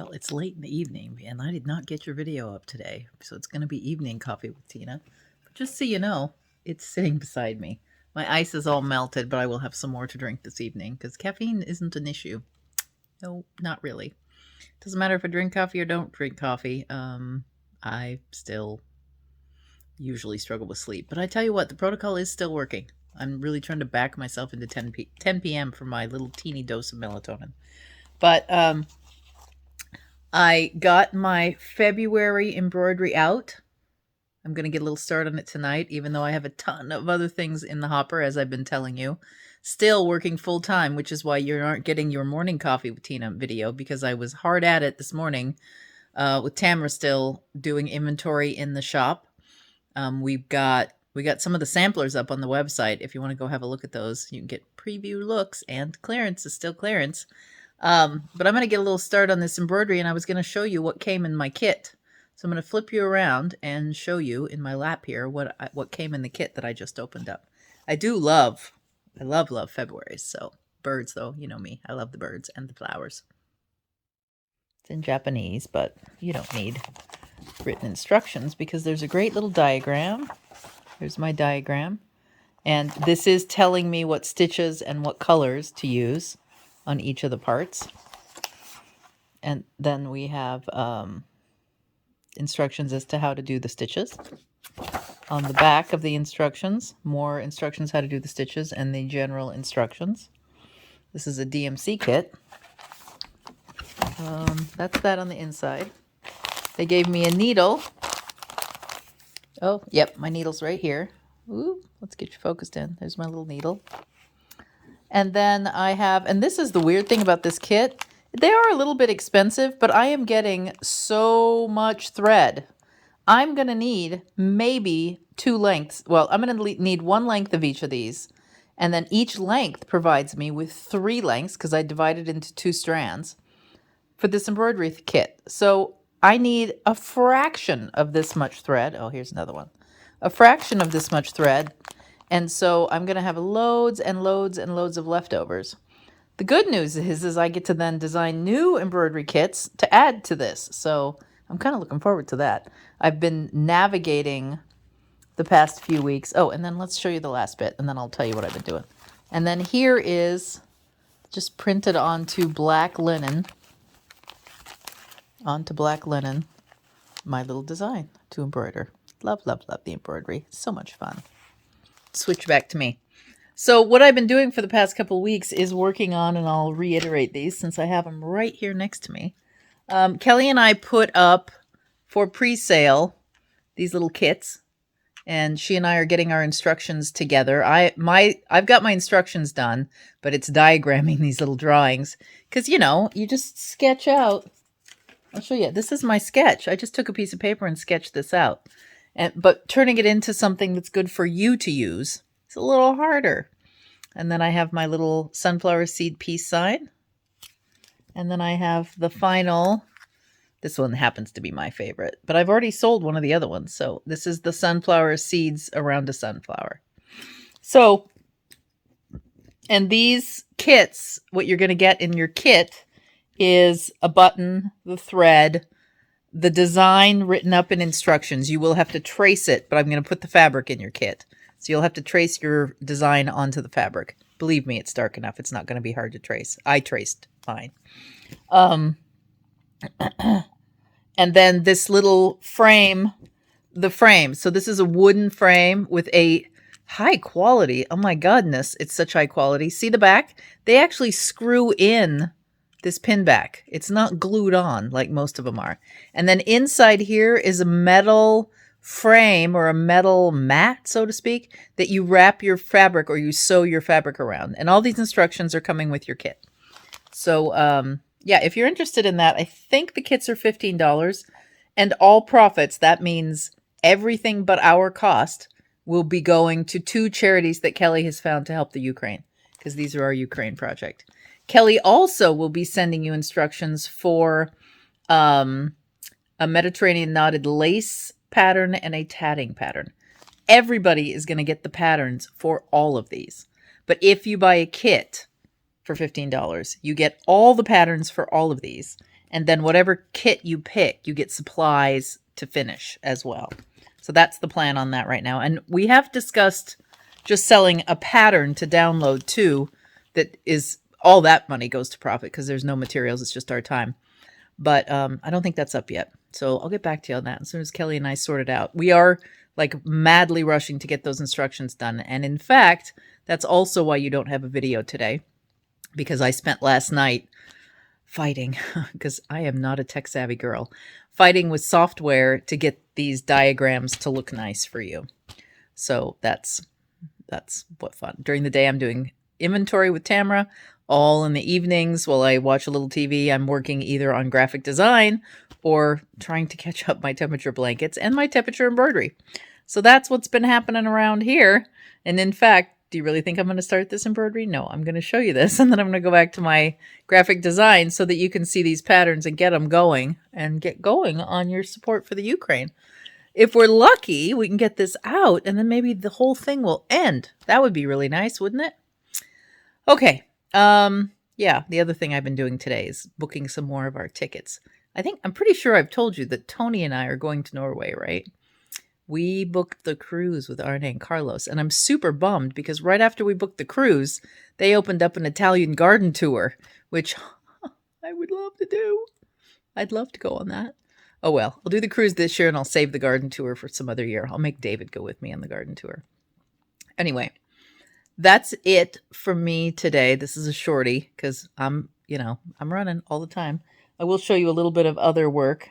Well, it's late in the evening, and I did not get your video up today, so it's going to be evening coffee with Tina. But just so you know, it's sitting beside me. My ice is all melted, but I will have some more to drink this evening because caffeine isn't an issue. No, not really. Doesn't matter if I drink coffee or don't drink coffee. I still usually struggle with sleep. But I tell you what, the protocol is still working. I'm really trying to back myself into 10 p.m. for my little teeny dose of melatonin. But I got my February embroidery out. I'm going to get a little start on it tonight, even though I have a ton of other things in the hopper, as I've been telling you. Still working full time, which is why you aren't getting your morning coffee with Tina video, because I was hard at it this morning with Tamara still doing inventory in the shop. We got some of the samplers up on the website. If you want to go have a look at those, you can get preview looks, and clearance is still clearance. But I'm going to get a little start on this embroidery, and I was going to show you what came in my kit. So I'm going to flip you around and show you in my lap here what came in the kit that I just opened up. I love February. So birds, though, you know me. I love the birds and the flowers. It's in Japanese, but you don't need written instructions because there's a great little diagram. There's my diagram. And this is telling me what stitches and what colors to use on each of the parts. And then we have instructions as to how to do the stitches. On the back of the instructions, more instructions how to do the stitches and the general instructions. This is a DMC kit. That's that on the inside. They gave me a needle. Oh, yep, my needle's right here. Ooh, let's get you focused in. There's my little needle. And then I have, and this is the weird thing about this kit, they are a little bit expensive, but I am getting so much thread. I'm going to need maybe 2 lengths. Well, I'm going to need 1 length of each of these. And then each length provides me with 3 lengths because I divided into 2 strands for this embroidery kit. So I need a fraction of this much thread. Oh, here's another one. A fraction of this much thread. And so I'm going to have loads and loads and loads of leftovers. The good news is I get to then design new embroidery kits to add to this. So I'm kind of looking forward to that. I've been navigating the past few weeks. Oh, and then let's show you the last bit, and then I'll tell you what I've been doing. And then here is just printed onto black linen, my little design to embroider. Love, love, love the embroidery. So much fun. Switch back to me. So what I've been doing for the past couple of weeks is working on, and I'll reiterate these since I have them right here next to me. Kelli and I put up for pre-sale these little kits, and she and I are getting our instructions together. I've got my instructions done, but it's diagramming these little drawings because, you know, you just sketch out. I'll show you. This is my sketch. I just took a piece of paper and sketched this out. But turning it into something that's good for you to use, it's a little harder. And then I have my little sunflower seed peace sign. And then I have the final, this one happens to be my favorite, but I've already sold one of the other ones. So this is the sunflower seeds around a sunflower. So, and these kits, what you're going to get in your kit is a button, the thread, the design written up in instructions. You will have to trace it, but I'm going to put the fabric in your kit. So you'll have to trace your design onto the fabric. Believe me, it's dark enough. It's not going to be hard to trace. I traced fine. And then this little frame, the frame. So this is a wooden frame with a high quality. Oh my goodness, it's such high quality. See the back? They actually screw in this pin back. It's not glued on like most of them are. And then inside here is a metal frame or a metal mat, so to speak, that you wrap your fabric or you sew your fabric around. And all these instructions are coming with your kit. So, yeah, if you're interested in that, I think the kits are $15 and all profits. That means everything but our cost will be going to 2 charities that Kelli has found to help the Ukraine, because these are our Ukraine project. Kelli also will be sending you instructions for a Mediterranean knotted lace pattern and a tatting pattern. Everybody is going to get the patterns for all of these. But if you buy a kit for $15, you get all the patterns for all of these. And then whatever kit you pick, you get supplies to finish as well. So that's the plan on that right now. And we have discussed just selling a pattern to download too. That is all that money goes to profit because there's no materials. It's just our time. But I don't think that's up yet. So I'll get back to you on that as soon as Kelly and I sort it out. We are like madly rushing to get those instructions done. And in fact, that's also why you don't have a video today, because I spent last night fighting, because I am not a tech savvy girl, fighting with software to get these diagrams to look nice for you. So that's what fun. During the day, I'm doing inventory with Tamara. All in the evenings while I watch a little TV, I'm working either on graphic design or trying to catch up my temperature blankets and my temperature embroidery. So that's what's been happening around here. And in fact, do you really think I'm going to start this embroidery? No, I'm going to show you this, and then I'm going to go back to my graphic design so that you can see these patterns and get them going and get going on your support for the Ukraine. If we're lucky, we can get this out, and then maybe the whole thing will end. That would be really nice, wouldn't it? Okay. Yeah, the other thing I've been doing today is booking some more of our tickets. I'm pretty sure I've told you that Tony and I are going to Norway, right? We booked the cruise with Arne and Carlos, and I'm super bummed because right after we booked the cruise, they opened up an Italian garden tour, which I would love to do. I'd love to go on that. Oh well, I'll do the cruise this year and I'll save the garden tour for some other year. I'll make David go with me on the garden tour. Anyway, that's it for me today. This is a shorty because I'm running all the time. I will show you a little bit of other work.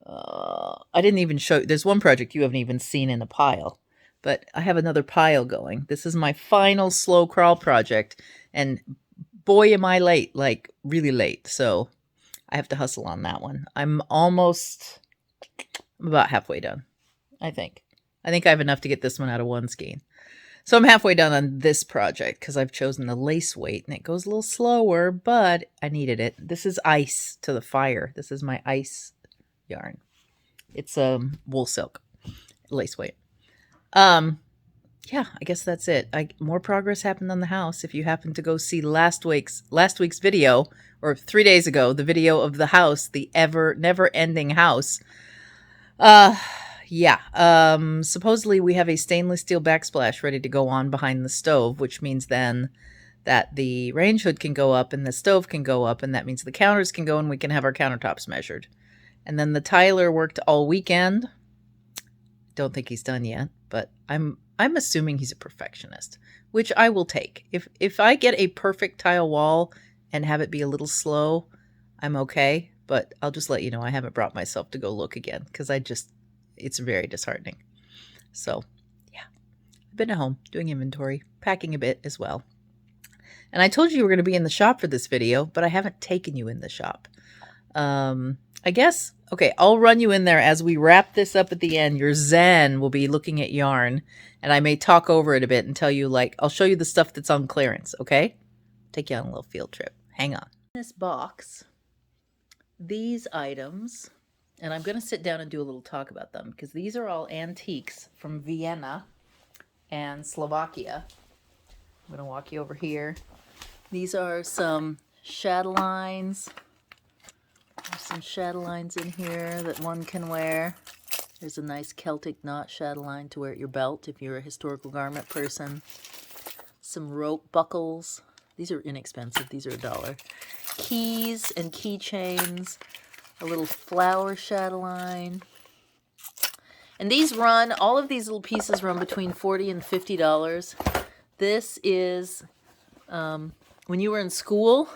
I didn't even show you. There's one project you haven't even seen in the pile, but I have another pile going. This is my final slow crawl project, and boy, am I late, like really late. So I have to hustle on that one. I'm about halfway done, I think. I have enough to get this one out of one skein. So I'm halfway done on this project because I've chosen the lace weight, and it goes a little slower, but I needed it. This is ice to the fire. This is my ice yarn. It's wool silk lace weight. Yeah, I guess that's it. More progress happened on the house. If you happen to go see last week's video, or 3 days ago, the video of the house, the never ending house. Yeah. Supposedly we have a stainless steel backsplash ready to go on behind the stove, which means then that the range hood can go up and the stove can go up, and that means the counters can go and we can have our countertops measured. And then the tiler worked all weekend. Don't think he's done yet, but I'm assuming he's a perfectionist, which I will take. If I get a perfect tile wall and have it be a little slow, I'm okay. But I'll just let you know I haven't brought myself to go look again because it's very disheartening. So yeah, I've been at home doing inventory, packing a bit as well. And I told you were going to be in the shop for this video, but I haven't taken you in the shop. I guess, okay, I'll run you in there as we wrap this up at the end. Your Zen will be looking at yarn, and I may talk over it a bit and tell you, I'll show you the stuff that's on clearance, okay? Take you on a little field trip. Hang on. In this box, these items, and I'm going to sit down and do a little talk about them because these are all antiques from Vienna and Slovakia. I'm going to walk you over here. These are some chatelaines. There's some chatelaines in here that one can wear. There's a nice Celtic knot chatelaine to wear at your belt if you're a historical garment person. Some rope buckles. These are inexpensive. These are $1. Keys and keychains. A little flower chatelaine. And all of these little pieces run between $40 and $50. This is, when you were in school,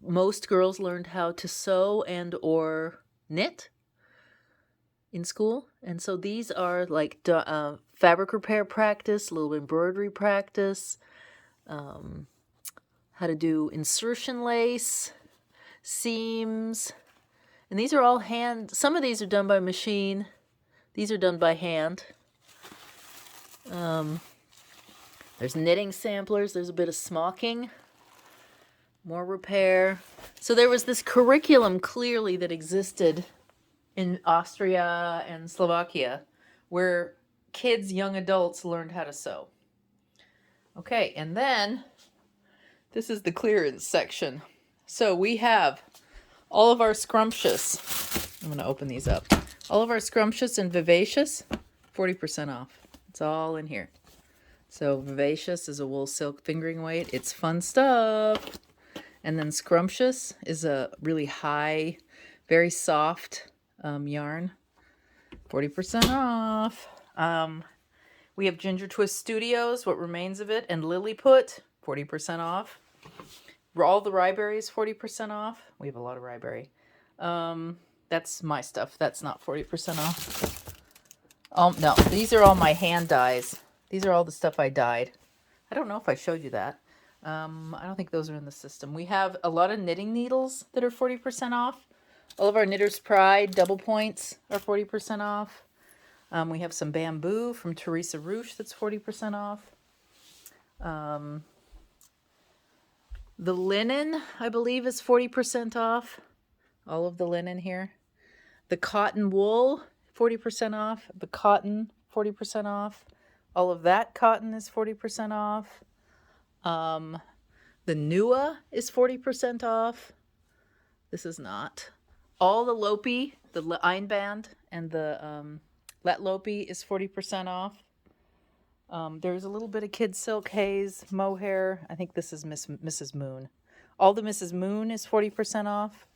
most girls learned how to sew and or knit in school. And so these are like fabric repair practice, a little embroidery practice, how to do insertion lace, seams. And these are all hand. Some of these are done by machine. These are done by hand. There's knitting samplers. There's a bit of smocking. More repair. So there was this curriculum clearly that existed in Austria and Slovakia where kids, young adults learned how to sew. Okay, and then This is the clearance section. So we have all of our scrumptious. I'm going to open these up. All of our scrumptious and vivacious, 40% off. It's all in here. So vivacious is a wool silk fingering weight. It's fun stuff. And then scrumptious is a really high, very soft yarn. 40% off. We have Ginger Twist Studios, what remains of it, and Lilliput, 40% off. All the Ryberries, 40% off. We have a lot of Ryberry. That's my stuff. That's not 40% off. No, these are all my hand dyes. These are all the stuff I dyed. I don't know if I showed you that. I don't think those are in the system. We have a lot of knitting needles that are 40% off. All of our Knitter's Pride double points are 40% off. We have some bamboo from Teresa Ruche that's 40% off. The linen, I believe, is 40% off. All of the linen here. The cotton wool, 40% off. The cotton, 40% off. All of that cotton is 40% off. The Nua is 40% off. This is not. All the Lopi, the Einband, and the Let Lopi is 40% off. There's a little bit of Kid Silk Haze, Mohair. I think this is Mrs. Moon. All the Mrs. Moon is 40% off.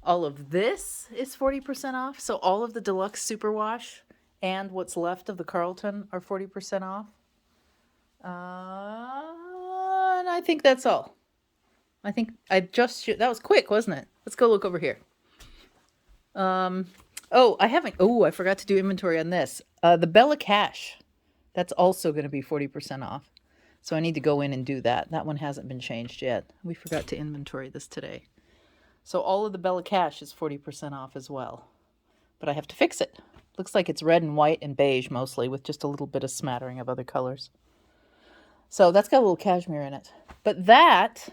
All of this is 40% off. So all of the Deluxe Superwash and what's left of the Carlton are 40% off. And I think that's all. I think I just... that was quick, wasn't it? Let's go look over here. I forgot to do inventory on this. The Bella Cash, that's also going to be 40% off. So I need to go in and do that. That one hasn't been changed yet. We forgot to inventory this today. So all of the Bella Cash is 40% off as well. But I have to fix it. Looks like it's red and white and beige mostly, with just a little bit of smattering of other colors. So that's got a little cashmere in it. But that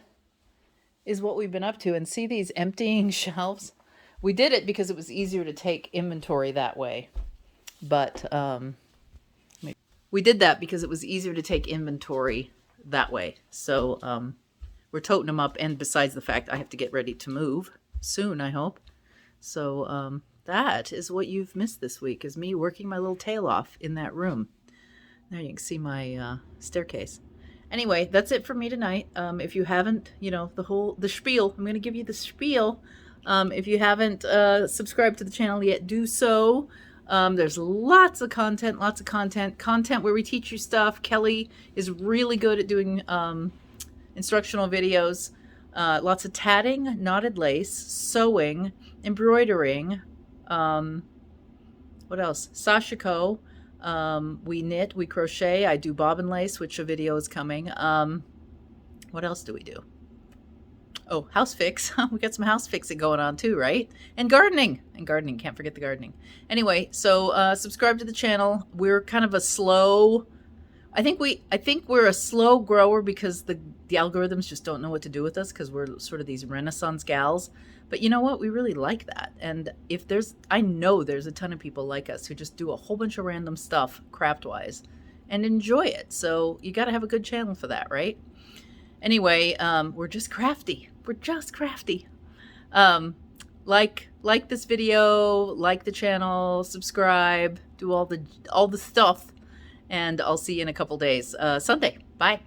is what we've been up to. And see these emptying shelves? We did it because it was easier to take inventory that way. But we did that because it was easier to take inventory that way. So we're toting them up. And besides the fact I have to get ready to move soon, I hope. So that is what you've missed this week, is me working my little tail off in that room. There you can see my staircase. Anyway, that's it for me tonight. If you haven't, the spiel, I'm going to give you the spiel. If you haven't subscribed to the channel yet, do so. There's lots of content where we teach you stuff. Kelli is really good at doing instructional videos. Lots of tatting, knotted lace, sewing, embroidering. What else? Sashiko. We knit, we crochet. I do bobbin lace, which a video is coming. What else do we do? Oh, house fix. We got some house fixing going on too, right? And gardening. Can't forget the gardening. Anyway, so subscribe to the channel. We're kind of a slow... I think we're a slow grower because the algorithms just don't know what to do with us, because we're sort of these Renaissance gals. But you know what? We really like that. And I know there's a ton of people like us who just do a whole bunch of random stuff craft-wise and enjoy it. So you got to have a good channel for that, right? Anyway, we're just crafty. We're just crafty. Like this video, like the channel, subscribe, do all the stuff, and I'll see you in a couple days. Sunday. Bye.